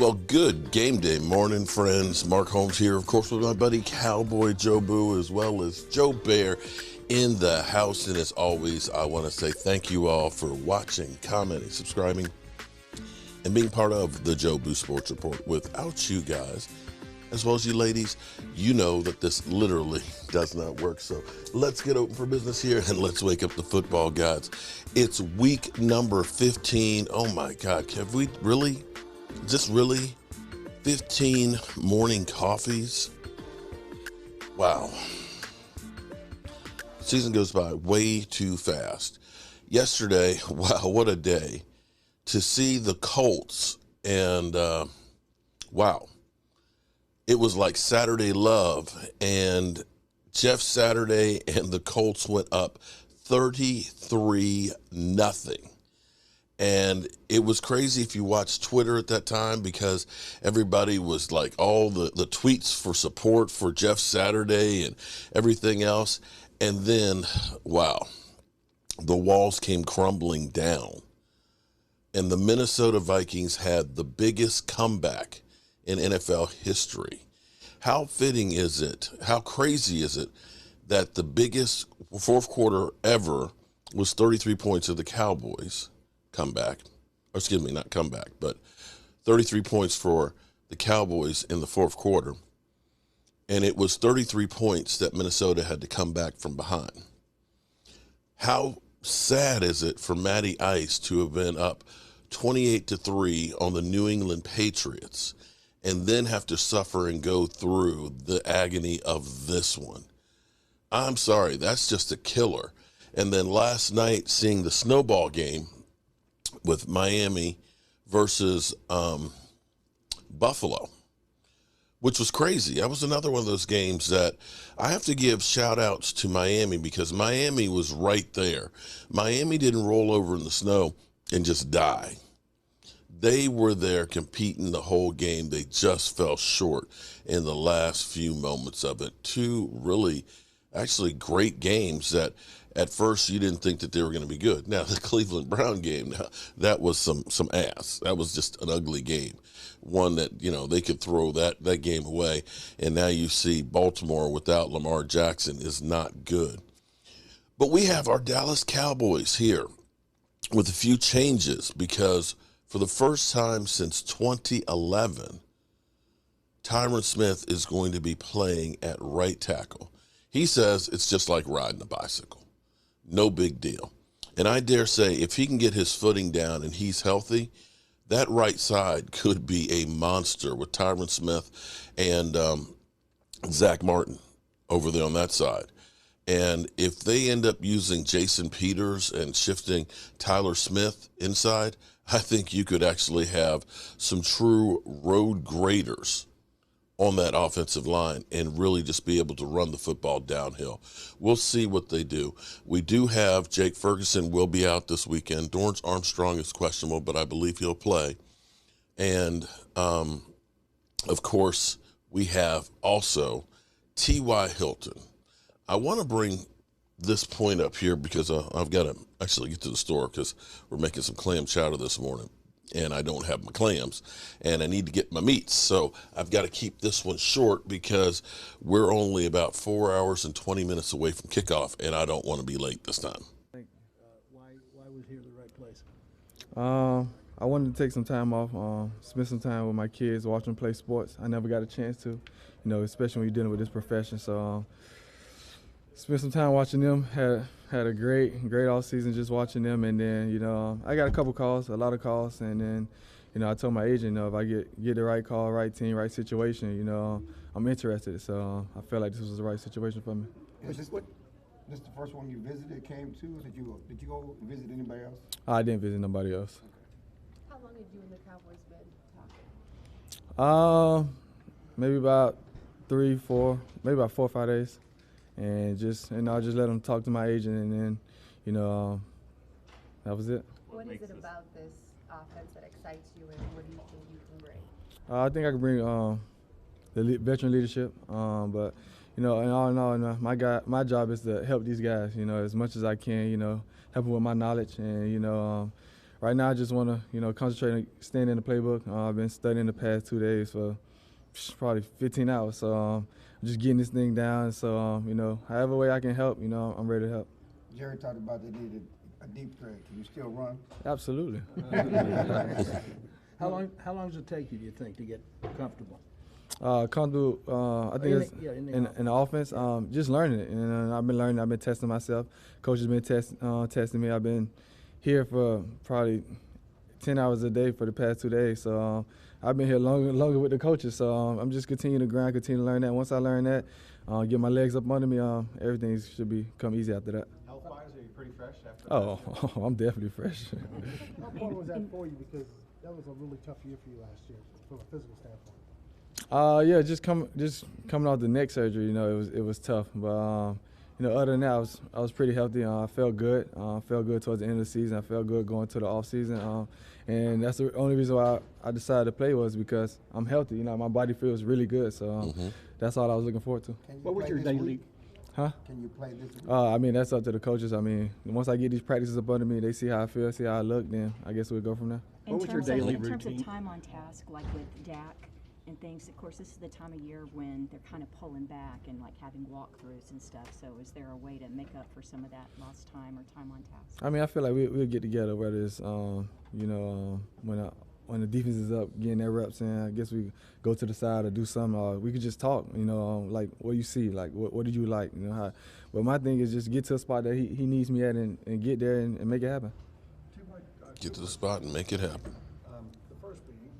Well, good game day morning, friends. Mark Holmes here, of course, with my buddy Cowboy Joe Boo, as well as Joe Bear in the house. And as always, I want to say thank you all for watching, commenting, subscribing, and being part of the Joe Boo Sports Report. Without you guys, as well as you ladies, you know that this literally does not work. So let's get open for business here and let's wake up the football gods. It's week number 15. Oh my God, have we really? Just really 15 morning coffees? Wow. Season goes by way too fast. Yesterday, wow, what a day to see the Colts. And wow, it was like Saturday love. And Jeff Saturday and the Colts went up 33-0. And it was crazy if you watched Twitter at that time, because everybody was like all the tweets for support for Jeff Saturday and everything else. And then, wow, the walls came crumbling down. And the Minnesota Vikings had the biggest comeback in NFL history. How fitting is it? How crazy is it that the biggest fourth quarter ever was 33 points of the Cowboys? Comeback, or excuse me, not comeback, but 33 points for the Cowboys in the fourth quarter. And it was 33 points that Minnesota had to come back from behind. How sad is it for Matty Ice to have been up 28-3 on the New England Patriots and then have to suffer and go through the agony of this one? I'm sorry, that's just a killer. And then last night, seeing the snowball game with Miami versus Buffalo, which was crazy. That was another one of those games that I have to give shout outs to Miami, because Miami was right there. Miami didn't roll over in the snow and just die. They were there competing the whole game. They just fell short in the last few moments of it. Two really actually great games that at first you didn't think that they were going to be good. Now, the Cleveland Brown game, now, that was some ass. That was just an ugly game. One that, you know, they could throw that game away. And now you see Baltimore without Lamar Jackson is not good. But we have our Dallas Cowboys here with a few changes, because for the first time since 2011, Tyron Smith is going to be playing at right tackle. He says it's just like riding a bicycle. No big deal. And I dare say if he can get his footing down and he's healthy, that right side could be a monster with Tyron Smith and Zach Martin over there on that side. And if they end up using Jason Peters and shifting Tyler Smith inside, I think you could actually have some true road graders on that offensive line and really just be able to run the football downhill. We'll see what they do. We do have Jake Ferguson will be out this weekend. Dorrance Armstrong is questionable, but I believe he'll play. And, of course, we have also T.Y. Hilton. I want to bring this point up here because I've got to actually get to the store because we're making some clam chowder this morning. And I don't have my clams, and I need to get my meats. So I've got to keep this one short because we're only about 4 hours and 20 minutes away from kickoff, and I don't want to be late this time. Why was here the right place? I wanted to take some time off, spend some time with my kids, watch them play sports. I never got a chance to, especially when you're dealing with this profession. So spent some time watching them. Had a great off season just watching them, and then I got a lot of calls, and then I told my agent if I get the right call, right team, right situation, I'm interested. So I felt like this was the right situation for me. Is this the first one you visited, came to? Did you go visit anybody else? I didn't visit nobody else. How long have you and the Cowboys been talking? Maybe about 4 or 5 days. And just I just let them talk to my agent, and then that was it. What is it about this offense that excites you, and what do you think you can bring? I think I can bring the veteran leadership, but in all in all, my job is to help these guys, as much as I can, help them with my knowledge, and right now I just want to, concentrate on staying in the playbook. I've been studying the past 2 days for probably 15 hours. So I'm just getting this thing down. So, however way I can help, I'm ready to help. Jerry talked about they needed a deep threat. Can you still run? Absolutely. How long does it take you, do you think, to get comfortable? Comfortable, I think in the offense, just learning it. And I've been learning. I've been testing myself. Coach has been testing me. I've been here for probably 10 hours a day for the past 2 days. So I've been here longer with the coaches. So I'm just continuing to grind, continue to learn that. Once I learn that, get my legs up under me, everything should become easy after that. Health-wise, are you pretty fresh after Oh, I'm definitely fresh. How important was that for you? Because that was a really tough year for you last year from a physical standpoint. Yeah, just coming off the neck surgery, it was tough. But other than that, I was pretty healthy. I felt good. Felt good towards the end of the season. I felt good going to the off season. And that's the only reason why I decided to play was because I'm healthy. My body feels really good. So that's all I was looking forward to. What was your daily? Huh? Can you play this week? That's up to the coaches. Once I get these practices up under me, they see how I feel, see how I look, then I guess we'll go from there. What was your daily In terms routine? of time on task, like with Dak and things, of course, this is the time of year when they're kind of pulling back and like having walkthroughs and stuff. So is there a way to make up for some of that lost time or time on task? I feel like we'll get together, whether it's, when the defense is up, getting their reps in. I guess we go to the side or do something. We could just talk, like what you see, like what did you like, But my thing is just get to a spot that he needs me at and get there and make it happen. Get to the spot and make it happen. The first being,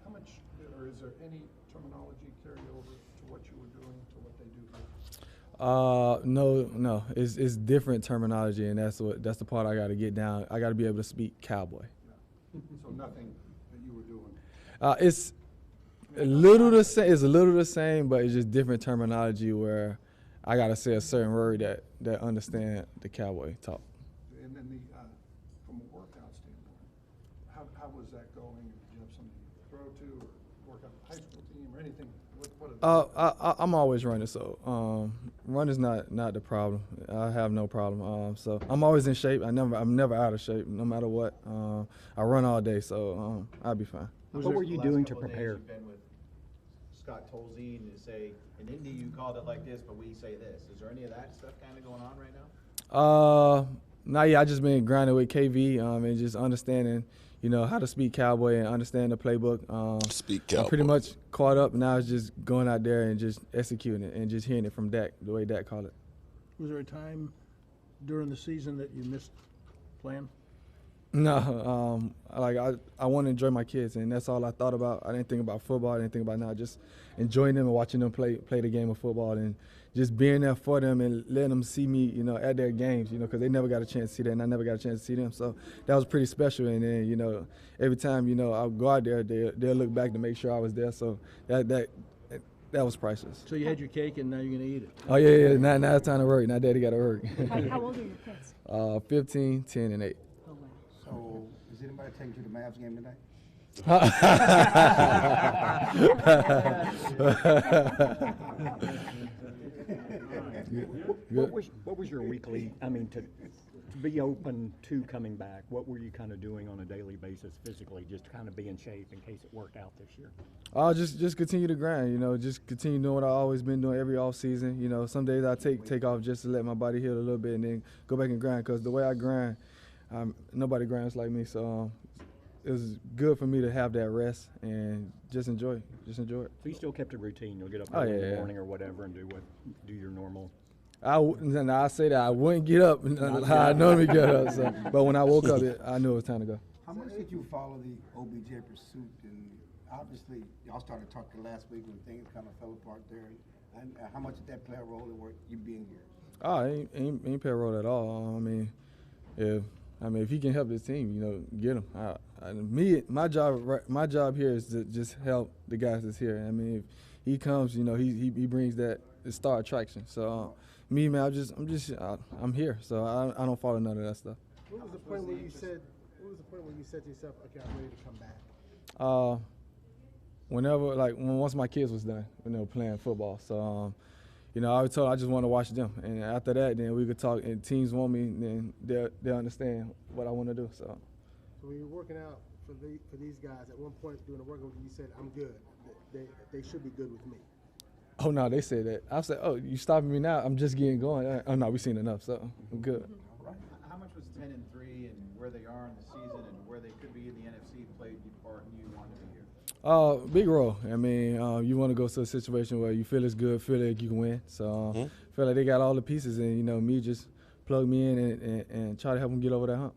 how much, or is there any terminology carry over to what you were doing to what they do here? No, it's different terminology, and that's the part I got to get down. I got to be able to speak cowboy. Yeah. So nothing that you were doing. It's a little the same. It's a little the same, but it's just different terminology where I got to say a certain word that understand the cowboy talk. And then from a workout standpoint, how was that going? Did you have somebody to throw to or work out with the high school team or anything? I'm always running, so run is not the problem. I have no problem. So I'm always in shape. I'm never out of shape, no matter what. I run all day, so I'll be fine. What were you doing to prepare? You've been with Scott Tolzien to say, in Indy you called it like this, but we say this. Is there any of that stuff kind of going on right now? Not yet. I just been grinding with KV and just understanding, how to speak cowboy and understand the playbook. Speak cowboy. I'm pretty much caught up. Now it's just going out there and just executing it and just hearing it from Dak, the way Dak called it. Was there a time during the season that you missed playing? No, I want to enjoy my kids, and that's all I thought about. I didn't think about football. I didn't think about not just enjoying them and watching them play the game of football and just being there for them and letting them see me, at their games, because they never got a chance to see that, and I never got a chance to see them. So that was pretty special. And then, every time, I'll go out there, they'll look back to make sure I was there. So that was priceless. So you had your cake and now you're going to eat it. Oh, yeah. Now it's time to work. Now Daddy got to work. How old are your kids? 15, 10, and 8. Oh, wow. So is anybody taking you to the Mavs game tonight? What was your weekly, to be open to coming back, what were you kind of doing on a daily basis physically, just to kind of be in shape in case it worked out this year? I'll just continue to grind, just continue doing what I've always been doing every off season. Some days I take off just to let my body heal a little bit and then go back and grind, because the way I grind, nobody grinds like me. So it was good for me to have that rest and just enjoy it. So you still kept a routine. You'll get up Oh, in yeah, the morning or whatever and do your normal. I say that I wouldn't get up how I normally get up. So, but when I woke up, I knew it was time to go. How much did you follow the OBJ pursuit? And obviously, y'all started talking last week when things kind of fell apart there. And how much did that play a role in you being here? Oh, ain't play a role at all. If he can help his team, get him. My job here is to just help the guys that's here. If he comes, he brings that star attraction. So me, man, I'm here. So I don't follow none of that stuff. What was the point where you said to yourself, okay, I'm ready to come back? Once my kids was done when they were playing football. So I was told I just want to watch them, and after that, then we could talk. And teams want me, then they'll understand what I want to do. So So when you're working out for these guys, at one point during the workout, you said, "I'm good. They should be good with me." Oh no, they said that. I said, "Oh, you stopping me now? I'm just getting going." Oh no, we seen enough, so I'm good. How much was 10-3 and where they are in the season and where they could be in the NFC played a part in you wanting to be here? Big role. I mean, you want to go to a situation where you feel it's good, feel like you can win. So feel like they got all the pieces, and me just plug me in and try to help them get over that hump.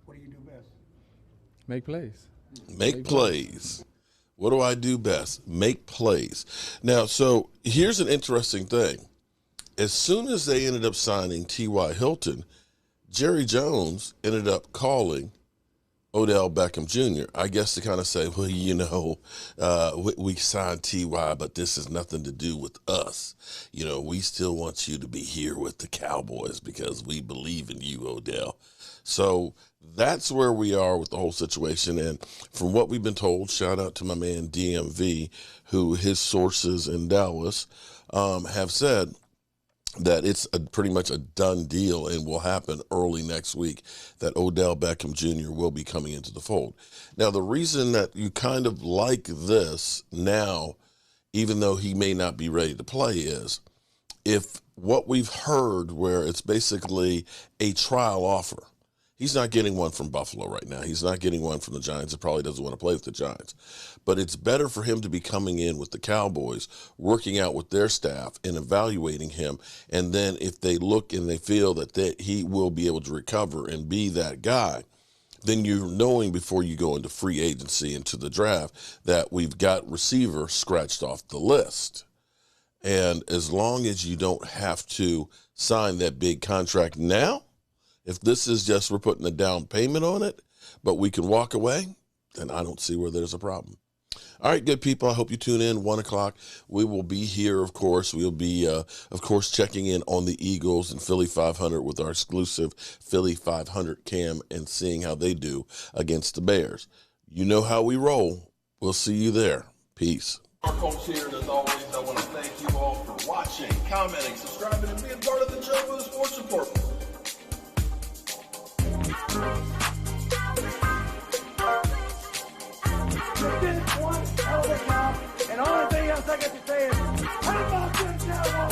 What do you do best? Make plays. Make plays. What do I do best? Make plays. Now, so here's an interesting thing. As soon as they ended up signing T.Y. Hilton, Jerry Jones ended up calling Odell Beckham Jr., I guess to kind of say, well, we signed T.Y., but this has nothing to do with us. We still want you to be here with the Cowboys because we believe in you, Odell. So that's where we are with the whole situation. And from what we've been told, shout out to my man DMV, who his sources in Dallas have said that it's pretty much a done deal and will happen early next week that Odell Beckham Jr. will be coming into the fold. Now, the reason that you kind of like this now, even though he may not be ready to play, is if what we've heard where it's basically a trial offer. He's not getting one from Buffalo right now. He's not getting one from the Giants. He probably doesn't want to play with the Giants. But it's better for him to be coming in with the Cowboys, working out with their staff and evaluating him. And then if they look and they feel that he will be able to recover and be that guy, then you're knowing before you go into free agency, into the draft, that we've got receiver scratched off the list. And as long as you don't have to sign that big contract now, if this is just we're putting a down payment on it, but we can walk away, then I don't see where there's a problem. All right, good people, I hope you tune in. 1 o'clock, we will be here, of course. We'll be, of course, checking in on the Eagles and Philly 500 with our exclusive Philly 500 cam and seeing how they do against the Bears. You know how we roll. We'll see you there. Peace. Our folks here, and as always, I want to thank you all for watching, commenting, subscribing, and being part of the Joe Sports Report. You did one hell of a job, and the only thing else I got to say is, how about this now?